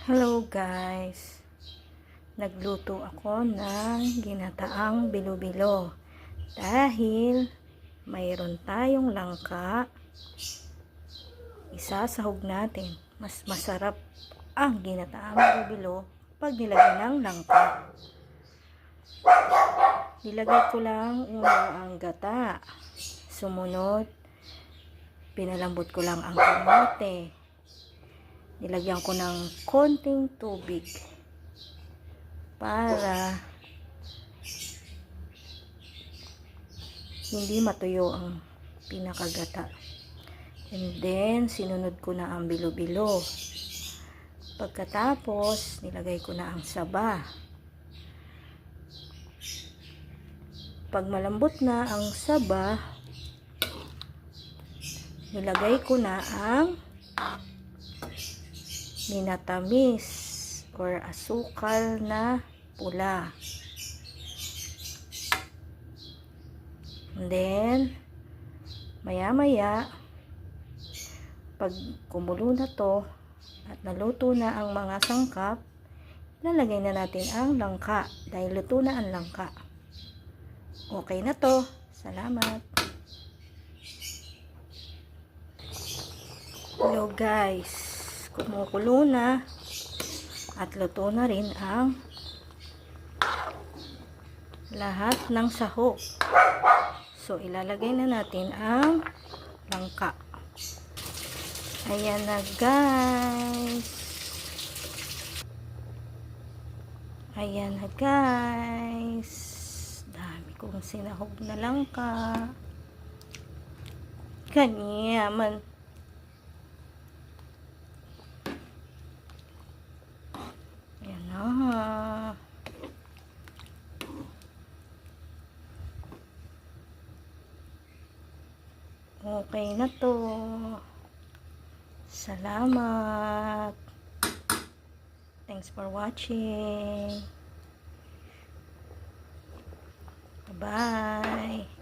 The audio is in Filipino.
Hello guys, nagluto ako ng ginataang bilo-bilo dahil mayroon tayong langka. Isasahog natin. Mas masarap ang ginataang bilo-bilo pag nilagyan ng langka. Nilagay ko lang una ang gata, sumunod pinalambot ko lang ang kamote. Nilagyan ko ng konting tubig para hindi matuyo ang pinakagata. And then, sinunod ko na ang bilo-bilo. Pagkatapos, nilagay ko na ang saba. Pag malambot na ang saba, nilagay ko na ang minatamis or asukal na pula. And then, maya-maya, pag kumulo na to at naluto na ang mga sangkap, lalagay na natin ang langka dahil luto na ang langka. Okay na to. Salamat. Hello guys. Kumukulo na at luto na rin ang lahat ng sahog. So, ilalagay na natin ang langka. Ayan na guys. Ayan na guys. Dami kong sinahog na langka. Kanya man. Ayan na. Okay na to. Salamat. Thanks for watching. Bye-bye.